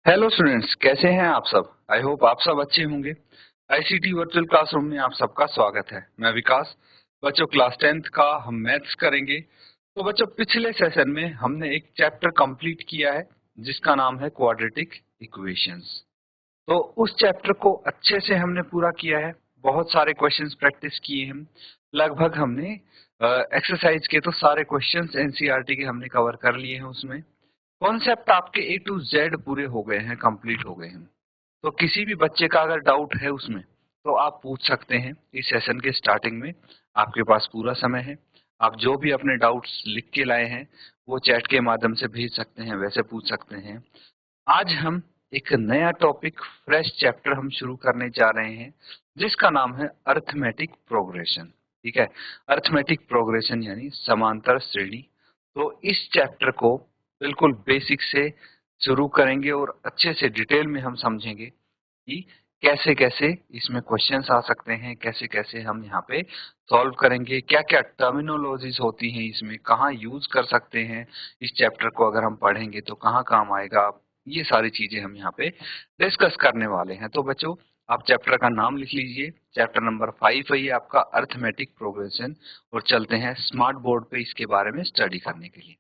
Hello students, कैसे हैं आप सब। आई होप आप सब अच्छे होंगे। आईसीटी वर्चुअल क्लासरूम में आप सबका स्वागत है। मैं विकास। बच्चों, क्लास 10th का हम मैथ्स करेंगे। तो बच्चों, पिछले सेशन में हमने एक चैप्टर कंप्लीट किया है जिसका नाम है क्वाड्रेटिक इक्वेशंस। तो उस चैप्टर को अच्छे से हमने पूरा किया है। बहुत सारे क्वेश्चंस प्रैक्टिस किए हम। लगभग हमने एक्सरसाइज के तो सारे क्वेश्चंस एनसीईआरटी के हमने कवर कर लिए हैं। उसमें कॉन्सेप्ट आपके ए टू जेड पूरे हो गए हैं, कंप्लीट हो गए हैं। तो किसी भी बच्चे का अगर डाउट है उसमें तो आप पूछ सकते हैं। इस सेशन के स्टार्टिंग में आपके पास पूरा समय है। आप जो भी अपने डाउट्स लिख के लाए हैं वो चैट के माध्यम से भेज सकते हैं, वैसे पूछ सकते हैं। आज हम एक नया टॉपिक, फ्रेश चैप्टर हम शुरू करने जा रहे हैं जिसका नाम है अरिथमेटिक प्रोग्रेशन। ठीक है, अरिथमेटिक प्रोग्रेशन यानी समांतर श्रेणी। तो इस चैप्टर को बिल्कुल बेसिक से शुरू करेंगे और अच्छे से डिटेल में हम समझेंगे कि कैसे कैसे इसमें क्वेश्चंस आ सकते हैं, कैसे कैसे हम यहाँ पे सॉल्व करेंगे, क्या क्या टर्मिनोलॉजीज होती हैं इसमें, कहाँ यूज कर सकते हैं। इस चैप्टर को अगर हम पढ़ेंगे तो कहाँ काम आएगा, ये सारी चीजें हम यहाँ पे डिस्कस करने वाले हैं। तो बच्चों, आप चैप्टर का नाम लिख लीजिए। चैप्टर नंबर 5 है ये आपका, अरिथमेटिक प्रोग्रेशन। और चलते हैं स्मार्ट बोर्ड पे इसके बारे में स्टडी करने के लिए।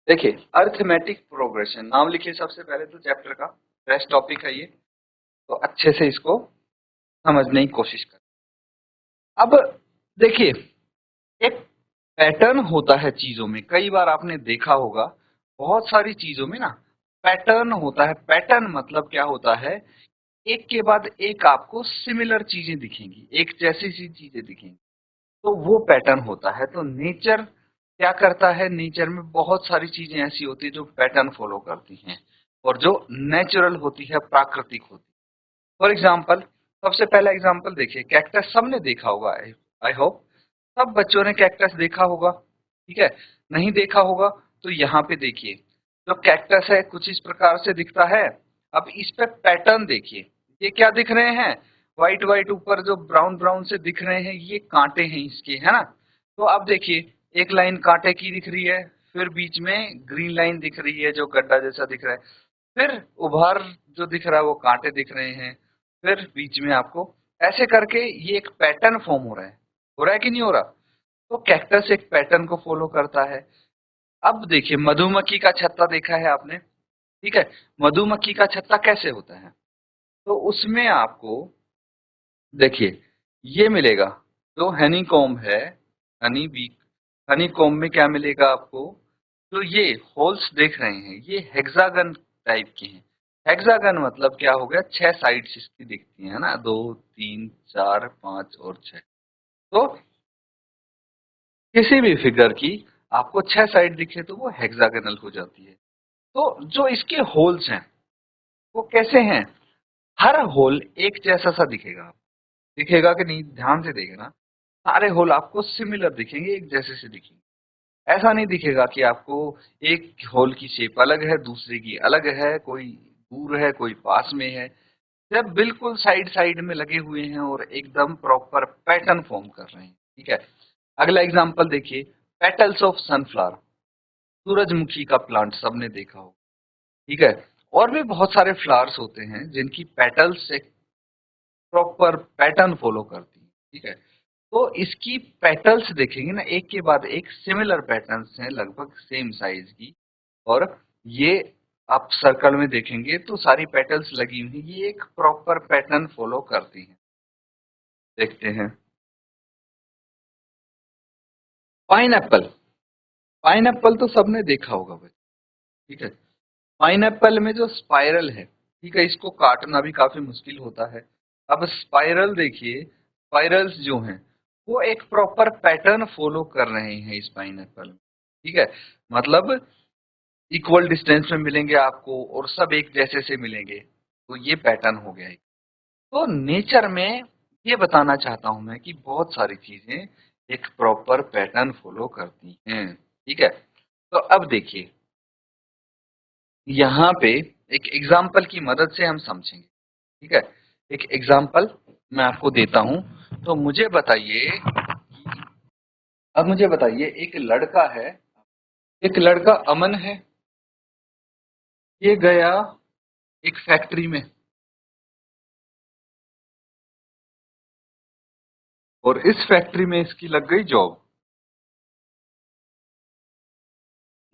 देखिए, अरिथमेटिक प्रोग्रेशन नाम लिखिए सबसे पहले तो चैप्टर का। फ्रेश टॉपिक है ये, तो अच्छे से इसको समझने की कोशिश करें। अब देखिए, एक पैटर्न होता है चीजों में। कई बार आपने देखा होगा बहुत सारी चीजों में ना पैटर्न होता है। पैटर्न मतलब क्या होता है, एक के बाद एक आपको सिमिलर चीजें दिखेंगी, एक जैसी सी चीजें दिखेंगी, तो वो पैटर्न होता है। तो नेचर क्या करता है, नेचर में बहुत सारी चीजें ऐसी होती है जो पैटर्न फॉलो करती हैं और जो नेचुरल होती है, प्राकृतिक होती है। फॉर एग्जाम्पल, सबसे पहला एग्जाम्पल देखिए, कैक्टस सबने देखा होगा। आई होप सब बच्चों ने कैक्टस देखा होगा। ठीक है, नहीं देखा होगा तो यहाँ पे देखिए, जो कैक्टस है कुछ इस प्रकार से दिखता है। अब इस पे पैटर्न देखिए, ये क्या दिख रहे हैं, व्हाइट व्हाइट ऊपर जो ब्राउन ब्राउन से दिख रहे हैं, ये कांटे हैं इसके, है ना। तो अब देखिए, एक लाइन कांटे की दिख रही है, फिर बीच में ग्रीन लाइन दिख रही है जो गड्ढा जैसा दिख रहा है, फिर उभार जो दिख रहा है वो कांटे दिख रहे हैं, फिर बीच में आपको ऐसे करके ये एक पैटर्न फॉर्म हो रहा है कि नहीं हो रहा। तो कैक्टस एक पैटर्न को फॉलो करता है। अब देखिए, मधुमक्खी का छत्ता देखा है आपने। ठीक है, मधुमक्खी का छत्ता कैसे होता है, तो उसमें आपको देखिए ये मिलेगा, जो हनी कॉम्ब है, हनी बी, हनी कॉम्ब में क्या मिलेगा आपको, जो ये होल्स देख रहे हैं ये हेक्सागन टाइप के हैं। हेक्सागन मतलब क्या हो गया, 6 साइड्स इसकी दिखती है ना, 2 3 4 5 और 6। तो किसी भी फिगर की आपको 6 साइड दिखे तो वो हेक्सागनल हो जाती है। तो जो इसके होल्स हैं वो कैसे हैं, हर होल एक जैसा सा दिखेगा। दिखेगा कि नहीं, ध्यान से देखना। सारे होल आपको सिमिलर दिखेंगे, एक जैसे से दिखेंगे। ऐसा नहीं दिखेगा कि आपको एक होल की शेप अलग है, दूसरे की अलग है, कोई दूर है कोई पास में है। जब बिल्कुल साइड साइड में लगे हुए हैं और एकदम प्रॉपर पैटर्न फॉर्म कर रहे हैं। ठीक है, अगला एग्जांपल देखिए, पेटल्स ऑफ सनफ्लावर, सूरजमुखी का प्लांट सबने देखा हो। ठीक है, और भी बहुत सारे फ्लावर्स होते हैं जिनकी पेटल्स एक प्रॉपर पैटर्न फॉलो करती है। ठीक है, तो इसकी पेटल्स देखेंगे ना, एक के बाद एक सिमिलर पैटर्न्स हैं, लगभग सेम साइज की। और ये आप सर्कल में देखेंगे तो सारी पेटल्स लगी हुई हैं, ये एक प्रॉपर पैटर्न फॉलो करती हैं। देखते हैं, पाइनएप्पल। पाइनएप्पल तो सबने देखा होगा भाई। ठीक है, पाइनएप्पल में जो स्पाइरल है, ठीक है, इसको काटना भी काफी मुश्किल होता है। अब स्पाइरल देखिए, स्पाइरल्स जो हैं वो एक प्रॉपर पैटर्न फॉलो कर रहे हैं इस पाइनएप्पल में। ठीक है, मतलब इक्वल डिस्टेंस में मिलेंगे आपको और सब एक जैसे से मिलेंगे, तो ये पैटर्न हो गया है। तो नेचर में ये बताना चाहता हूं मैं कि बहुत सारी चीजें एक प्रॉपर पैटर्न फॉलो करती हैं। ठीक है, तो अब देखिए, यहाँ पे एक एग्जाम्पल की मदद से हम समझेंगे। ठीक है, एक एग्जाम्पल मैं आपको देता हूं। तो मुझे बताइए, अब मुझे बताइए, एक लड़का है, एक लड़का अमन है। ये गया एक फैक्ट्री में और इस फैक्ट्री में इसकी लग गई जॉब।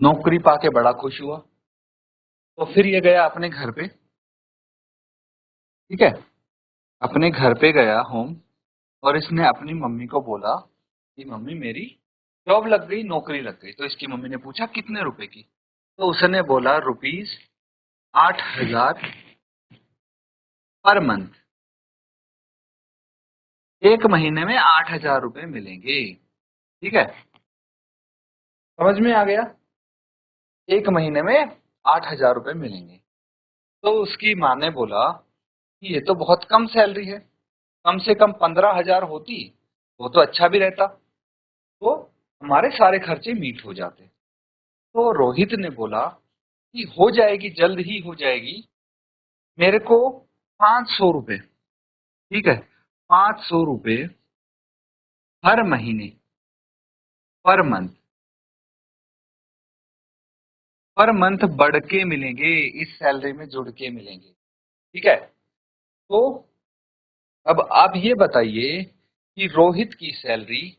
नौकरी पाके बड़ा खुश हुआ। तो फिर ये गया अपने घर पे, ठीक है, अपने घर पे गया होम, और इसने अपनी मम्मी को बोला कि मम्मी मेरी जॉब लग गई, नौकरी लग गई। तो इसकी मम्मी ने पूछा कितने रुपए की? तो उसने बोला ₹8,000 पर मंथ। एक महीने में 8,000 रुपए मिलेंगे, ठीक है, समझ में आ गया? एक महीने में 8,000 रुपए मिलेंगे। तो उसकी माँ ने बोला कि ये तो बहुत कम सैलरी है, कम से कम 15,000 होती, वो तो अच्छा भी रहता, तो हमारे सारे खर्चे मीट हो जाते। तो रोहित ने बोला कि हो जाएगी, जल्द ही हो जाएगी, मेरे को 500 रुपए, ठीक है, 500 रुपए हर महीने, पर मंथ, पर मंथ बढ़ के मिलेंगे, इस सैलरी में जुड़ के मिलेंगे, ठीक है। तो अब आप ये बताइए कि रोहित की सैलरी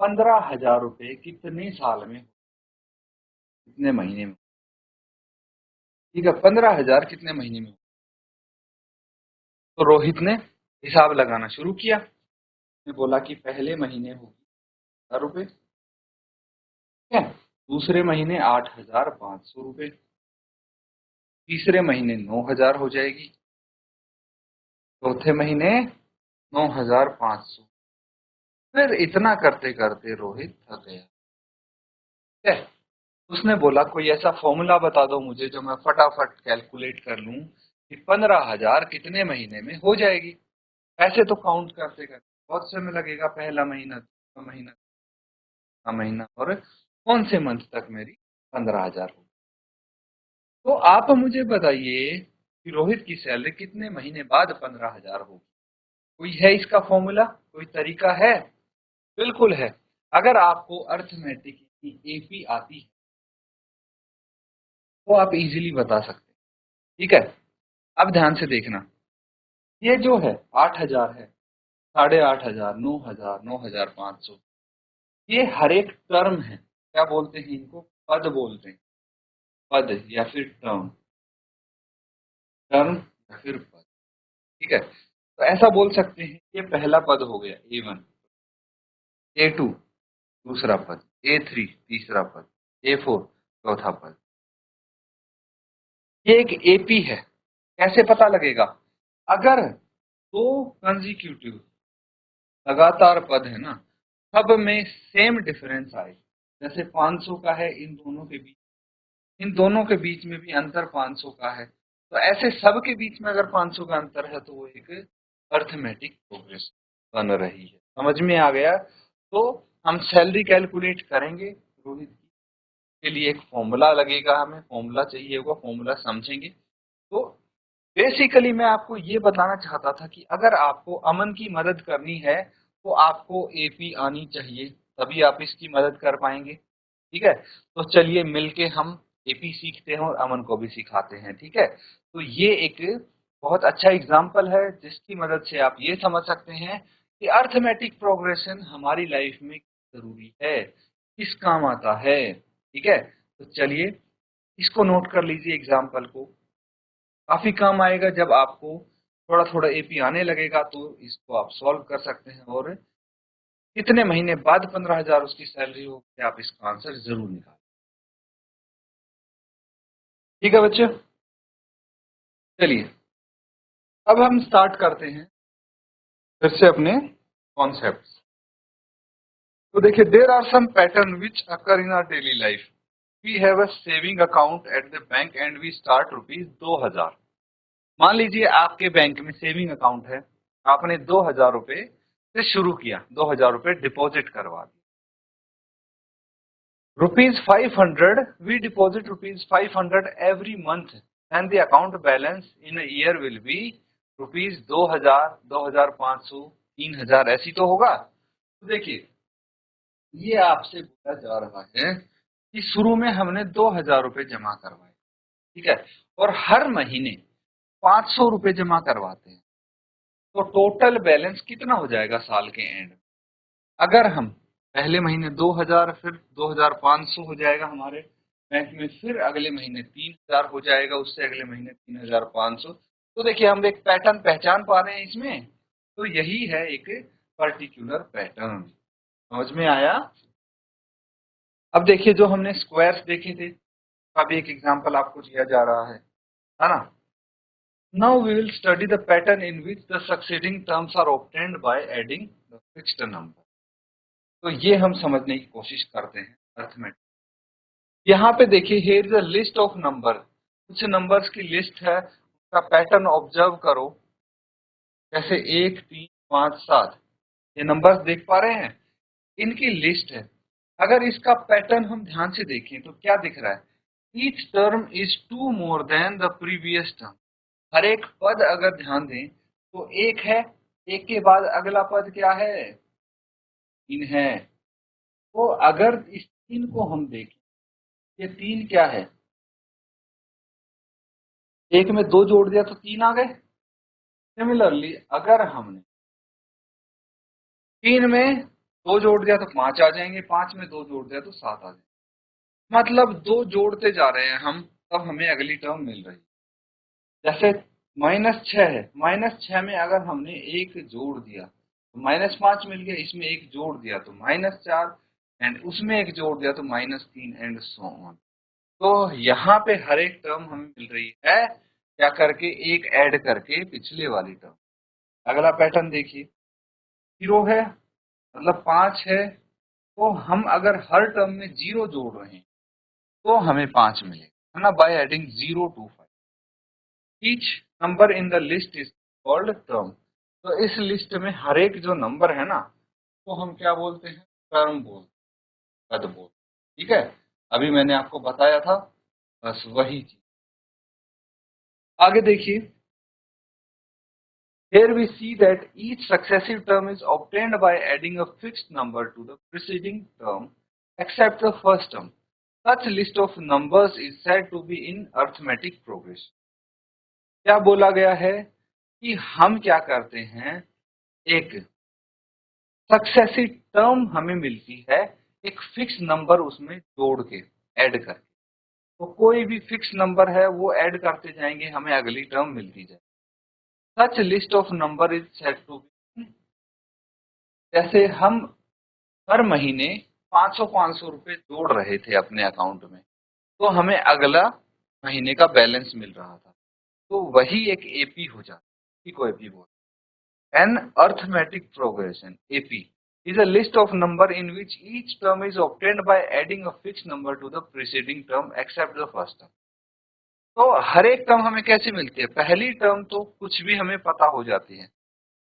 15,000 रुपए कितने साल में, कितने महीने में, ठीक है, 15,000 कितने महीने में? तो रोहित ने हिसाब लगाना शुरू किया। उसने बोला कि पहले महीने होगी 1,000 रुपए, ठीक है, दूसरे महीने 8,500 रुपए, तीसरे महीने 9,000 हो जाएगी, चौथे महीने 9,500। फिर इतना करते करते रोहित थक गया, ठीक है। उसने बोला कोई ऐसा फॉर्मूला बता दो मुझे जो मैं फटाफट कैलकुलेट कर लूं कि 15,000 कितने महीने में हो जाएगी। ऐसे तो काउंट करते करते बहुत समय लगेगा, पहला महीना, दूसरा महीना, तीसरा महीना, और कौन से मंथ तक मेरी 15,000 हो। तो आप मुझे बताइए कि रोहित की सैलरी कितने महीने बाद 15,000 होगी? कोई है इसका फॉर्मूला, कोई तरीका है? बिल्कुल है। अगर आपको अर्थमेटिक की एपी आती है तो आप इजीली बता सकते हैं, ठीक है। अब ध्यान से देखना, ये जो है 8,000 है, 8,500, 9,000, 9,500, ये हर एक टर्म है, क्या बोलते हैं इनको? पद बोलते हैं, पद या फिर टर्म, टर्म या फिर पद, ठीक है। तो ऐसा बोल सकते हैं ये पहला पद हो गया A1, A2 दूसरा पद, A3 तीसरा पद, A4 चौथा पद। ये एक एपी है। कैसे पता लगेगा? अगर दो कंजिक्यूटिव लगातार पद है ना, सब में सेम डिफरेंस आए, जैसे 500 का है इन दोनों के बीच, इन दोनों के बीच में भी अंतर 500 का है, तो ऐसे सब के बीच में अगर 500 का अंतर है तो वो एक अर्थमेटिक प्रोग्रेस बन रही है। समझ में आ गया? तो हम सैलरी कैलकुलेट करेंगे रोहित की, के लिए एक फॉर्मूला लगेगा, हमें फॉर्मूला चाहिए होगा, फॉर्मूला समझेंगे। तो बेसिकली मैं आपको ये बताना चाहता था कि अगर आपको अमन की मदद करनी है तो आपको एपी आनी चाहिए, तभी आप इसकी मदद कर पाएंगे, ठीक है। तो चलिए मिलके हम एपी सीखते हैं और अमन को भी सिखाते हैं, ठीक है। तो ये एक बहुत अच्छा एग्जाम्पल है जिसकी मदद से आप ये समझ सकते हैं कि अर्थमेटिक प्रोग्रेशन हमारी लाइफ में जरूरी है, किस काम आता है, ठीक है। तो चलिए इसको नोट कर लीजिए, एग्जाम्पल को, काफी काम आएगा जब आपको थोड़ा थोड़ा एपी आने लगेगा, तो इसको आप सॉल्व कर सकते हैं और कितने महीने बाद 15,000 उसकी सैलरी हो, आप इसका आंसर जरूर निकालें। ठीक है बच्चे, चलिए अब हम स्टार्ट करते हैं फिर से अपने कॉन्सेप्ट। तो देखिए, there are some pattern which occur in our daily life. We have a saving account at the bank and we start ₹2,000। मान लीजिए आपके बैंक में सेविंग अकाउंट है, आपने 2,000 रुपए से शुरू किया, 2,000 रुपए डिपॉजिट करवा दिए। ₹500, we deposit ₹500 every month and the account balance in a year will be ₹2,000, 2,500, 3,000, ऐसी तो होगा। तो देखिए, ये आपसे बोला जा रहा है कि शुरू में हमने 2,000 रुपए जमा करवाए, ठीक है, और हर महीने 500 रुपए जमा करवाते हैं, तो टोटल बैलेंस कितना हो जाएगा साल के एंड में? अगर हम पहले महीने 2000, फिर 2500 हो जाएगा हमारे बैंक में, फिर अगले महीने 3000 हो जाएगा, उससे अगले महीने 3500। तो देखिए हम एक पैटर्न पहचान पा रहे हैं इसमें। तो यही है एक पर्टिकुलर पैटर्न। समझ में आया? अब देखिए जो हमने स्क्वायर्स देखे थे, अभी एक एग्जांपल आपको दिया जा रहा है ना? Now we will study the pattern in which the succeeding terms are obtained by adding the fixed number. तो ये हम समझने की कोशिश करते हैं अर्थमेटिक। यहाँ पे देखिए here is a list of number, कुछ नंबर्स की लिस्ट है, उसका पैटर्न ऑब्जर्व करो। जैसे 1, 3, 5, 7 ये नंबर्स देख पा रहे हैं, इनकी लिस्ट है। अगर इसका पैटर्न हम ध्यान से देखें तो क्या दिख रहा है? Each term is 2 more than the previous term. हर एक पद अगर ध्यान दें तो एक है, एक के बाद अगला पद क्या है? 3 है। तो अगर इस 3 को हम देखें, ये 3 क्या है? एक में 2 जोड़ दिया तो 3 आ गए। सिमिलरली अगर हमने 3 में 2 जोड़ दिया तो 5 आ जाएंगे, 5 में 2 जोड़ दिया तो 7 आ जाएंगे। मतलब 2 जोड़ते जा रहे हैं हम, तब हमें अगली टर्म मिल रही है। जैसे -6 है, -6 में अगर हमने 1 जोड़ दिया तो -5 मिल गया, इसमें 1 जोड़ दिया तो -4, एंड उसमें 1 जोड़ दिया तो -3 एंड सो ऑन। तो यहाँ पे हर एक टर्म हमें मिल रही है क्या करके? एक ऐड करके पिछले वाली टर्म। अगला पैटर्न देखिए, 0 है मतलब 5 है, तो हम अगर हर टर्म में 0 जोड़ रहे हैं तो हमें 5 मिलेगा, है ना? By adding 0 to 5। Each number in the list is called term. तो इस लिस्ट में हर एक जो नंबर है ना, तो हम क्या बोलते हैं? टर्म बोलते, पद बोलते। ठीक है, अभी मैंने आपको बताया था, बस वही चीज। आगे देखिए, here we see that each successive term is obtained by adding a fixed number to the preceding term except the first term. Such list of numbers is said to be in arithmetic progression. क्या बोला गया है कि हम क्या करते हैं, एक सक्सेसिव टर्म हमें मिलती है, एक फिक्स नंबर उसमें जोड़ के, ऐड करके। तो कोई भी फिक्स नंबर है वो ऐड करते जाएंगे, हमें अगली टर्म मिलती जाए। Such list of number is said to be, जैसे हम हर महीने 500 रुपए जोड़ रहे थे अपने अकाउंट में, तो हमें अगला महीने का बैलेंस मिल रहा था, तो वही एक एपी हो जाता है। इसी को एपी बोलते हैं। An arithmetic progression, AP is a list of number in which each term is obtained by adding a fixed number to the preceding term except the first term. तो हर एक टर्म हमें कैसे मिलती है? पहली टर्म तो कुछ भी हमें पता हो जाती है,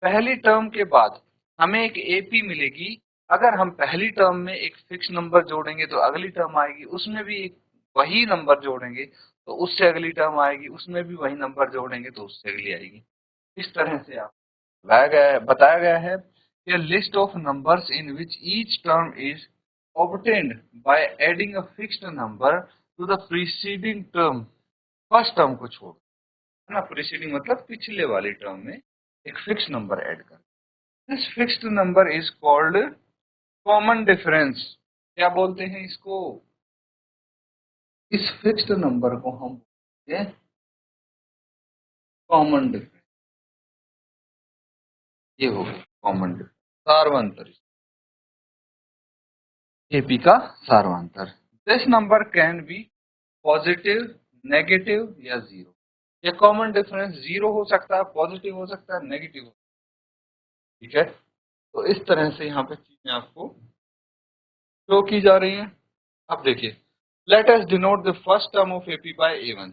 पहली टर्म के बाद हमें एक एपी मिलेगी। अगर हम पहली टर्म में एक फिक्स नंबर जोड़ेंगे तो अगली टर्म आएगी, उसमें भी एक वही नंबर जोड़ेंगे तो उससे अगली टर्म आएगी, उसमें भी वही नंबर जोड़ेंगे तो उससे अगली आएगी। इस तरह से आप बताया गया है a list of numbers in which each term is obtained by adding a fixed number to the preceding term, first term को छोड़, है ना? प्रीसीडिंग मतलब पिछले वाली टर्म में एक फिक्स नंबर ऐड कर। This fixed number is called common difference. क्या बोलते हैं इसको? इस फिक्स्ड नंबर को हम बोलते हैं कॉमन डिफरेंस। ये हो गया कॉमन डिफरेंस, सार्वंतर, एपी का सार्वंतर। This number can be positive, negative या जीरो। ये कॉमन डिफरेंस जीरो हो सकता है, पॉजिटिव हो सकता है, नेगेटिव हो सकता है। ठीक है, तो इस तरह से यहाँ पे चीजें आपको शो की जा रही हैं। अब देखिए, let us denote the first term of AP by A1।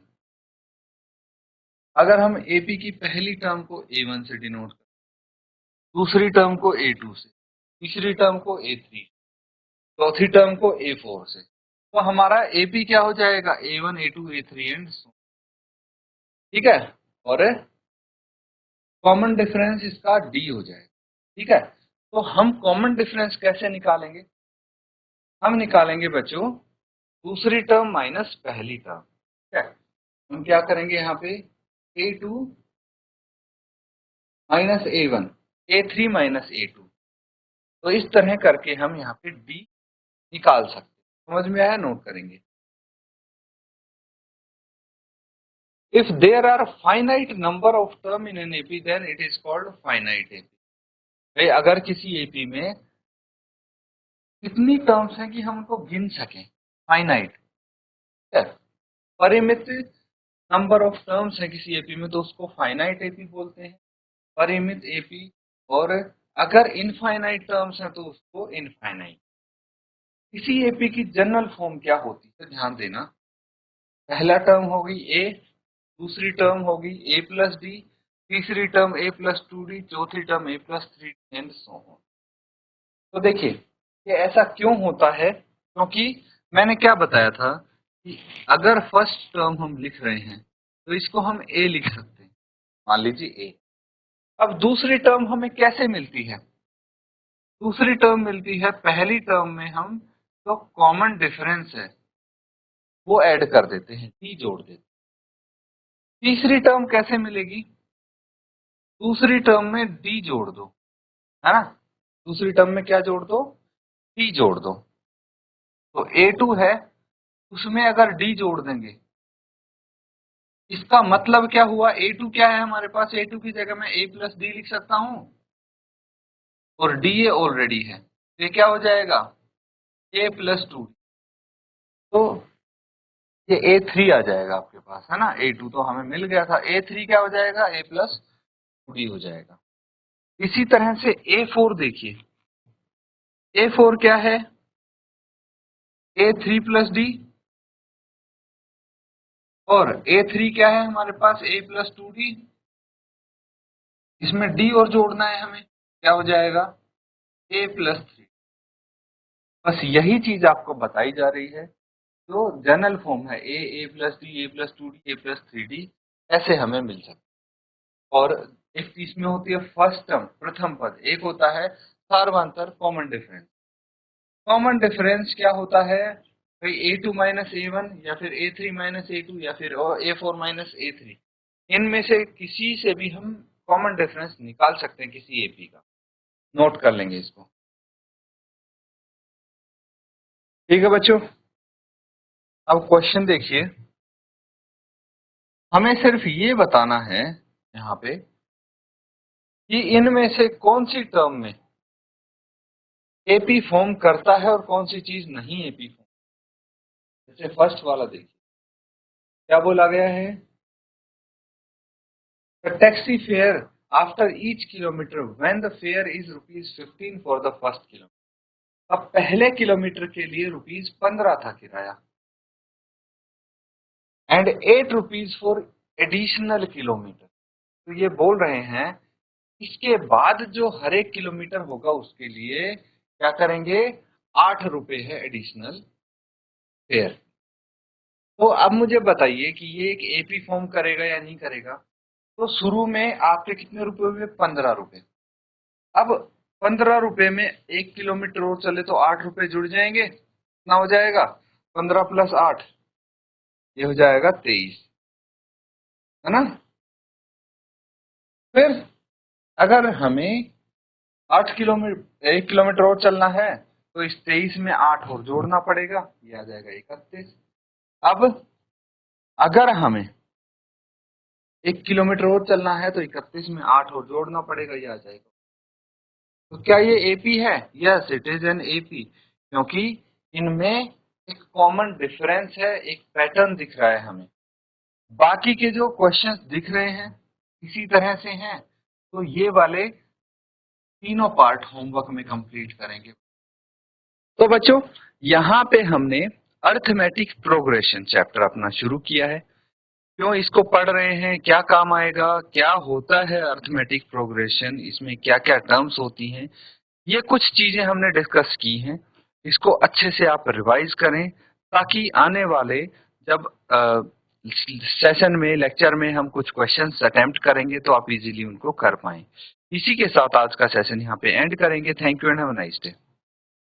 अगर हम एपी की पहली टर्म को A1 से डिनोट करें, दूसरी टर्म को A2 से, तीसरी टर्म को A3, चौथी टर्म को A4 से, तो हमारा एपी क्या हो जाएगा? A1, A2, A3 and so. ठीक है, और कॉमन डिफरेंस इसका डी हो जाएगा। ठीक है, तो हम कॉमन डिफरेंस कैसे निकालेंगे? हम निकालेंगे बच्चों दूसरी टर्म माइनस पहली टर्म। ठीक है, हम क्या करेंगे यहाँ पे A2 minus A1, A3 minus A2। तो इस तरह करके हम यहाँ पे D निकाल सकते हैं। समझ में आया? नोट करेंगे। If there are finite number of term in an AP, then it is called finite AP। भाई अगर किसी AP में कितनी टर्म्स हैं कि हम उनको गिन सकें, फाइनाइट, परिमित नंबर ऑफ टर्म्स है किसी एपी में तो उसको फाइनाइट एपी बोलते हैं, परिमित एपी। और अगर इनफाइनाइट टर्म्स है तो उसको इनफाइनाइट। किसी एपी की जनरल फॉर्म क्या होती है, ध्यान देना। पहला टर्म होगी ए, दूसरी टर्म होगी ए प्लस डी, तीसरी टर्म ए प्लस 2d, चौथी term A plus 3d and so on. तो देखिए ये ऐसा क्यों होता है, क्योंकि मैंने क्या बताया था कि अगर फर्स्ट टर्म हम लिख रहे हैं तो इसको हम ए लिख सकते हैं, मान लीजिए ए। अब दूसरी टर्म हमें कैसे मिलती है? दूसरी टर्म मिलती है पहली टर्म में हम जो कॉमन डिफरेंस है वो ऐड कर देते हैं, डी जोड़ देते हैं। तीसरी टर्म कैसे मिलेगी? दूसरी टर्म में डी जोड़ दो, है ना। दूसरी टर्म में क्या जोड़ दो? डी जोड़ दो। तो A2 है, उसमें अगर डी जोड़ देंगे, इसका मतलब क्या हुआ? A2 क्या है हमारे पास? A2 की जगह मैं A प्लस डी लिख सकता हूं, और डी ए ऑलरेडी है, ये क्या हो जाएगा? A plus 2। तो ये A3 आ जाएगा आपके पास, है ना। A2 तो हमें मिल गया था, A3 क्या हो जाएगा? A प्लस 2D हो जाएगा। इसी तरह से A4 देखिए, A4 क्या है? A3 प्लस डी, और A3 क्या है हमारे पास? A plus 2D। इसमें D और जोड़ना है हमें, क्या हो जाएगा? A plus 3। बस यही चीज आपको बताई जा रही है। जो जनरल फॉर्म है ए प्लस डी, ए प्लस 2D, ए प्लस 3D, ऐसे हमें मिल सकता है। और एक इसमें होती है फर्स्ट टर्म, प्रथम पद। एक होता है सार्वंतर, कॉमन डिफरेंस। कॉमन डिफरेंस क्या होता है भाई? A2 माइनस A1, या फिर A3 माइनस A2, या फिर A4 माइनस A3। इनमें से किसी से भी हम कॉमन डिफरेंस निकाल सकते हैं किसी एपी का। नोट कर लेंगे इसको, ठीक है बच्चों। अब क्वेश्चन देखिए, हमें सिर्फ ये बताना है यहाँ पे कि इनमें से कौन सी टर्म में एपी फॉर्म करता है और कौन सी चीज नहीं एपी फॉर्म। जैसे फर्स्ट वाला देखिए, क्या बोला गया है? The taxi fare after each kilometre when the fair is ₹15 for the first kilometre. अब पहले किलोमीटर के लिए ₹15 था किराया, एंड ₹8 फॉर एडिशनल किलोमीटर। तो ये बोल रहे हैं इसके बाद जो हर एक किलोमीटर होगा उसके लिए क्या करेंगे? ₹8 है एडिशनल फेयर। तो अब मुझे बताइए कि ये एक एपी फॉर्म करेगा या नहीं करेगा। तो शुरू में आपके कितने रुपए हुए? ₹15। अब ₹15 में 1 किलोमीटर और चले तो ₹8 जुड़ जाएंगे। कितना हो जाएगा? 15 प्लस 8, ये हो जाएगा 23, है ना। फिर अगर हमें 1 किलोमीटर और चलना है तो इस 23 में 8 और जोड़ना पड़ेगा, ये आ जाएगा 31। अब अगर हमें 1 किलोमीटर और चलना है तो 31 में 8 और जोड़ना पड़ेगा, ये आ जाएगा। तो क्या ये एपी है? Yes, it is an AP, क्योंकि इनमें एक कॉमन डिफरेंस है, एक पैटर्न दिख रहा है हमें। बाकी के जो क्वेश्चंस दिख रहे हैं इसी तरह से हैं, तो ये वाले तीनों पार्ट होमवर्क में कंप्लीट करेंगे। तो बच्चों यहाँ पे हमने अर्थमेटिक प्रोग्रेशन चैप्टर अपना शुरू किया है। क्यों इसको पढ़ रहे हैं, क्या काम आएगा, क्या होता है अर्थमेटिक प्रोग्रेशन, इसमें क्या क्या टर्म्स होती हैं, ये कुछ चीजें हमने डिस्कस की हैं। इसको अच्छे से आप रिवाइज करें ताकि आने वाले जब सेशन में, लेक्चर में हम कुछ क्वेश्चंस अटेम्प्ट करेंगे तो आप इजीली उनको कर पाएं। इसी के साथ आज का सेशन यहाँ पे एंड करेंगे। Thank you and have a nice day.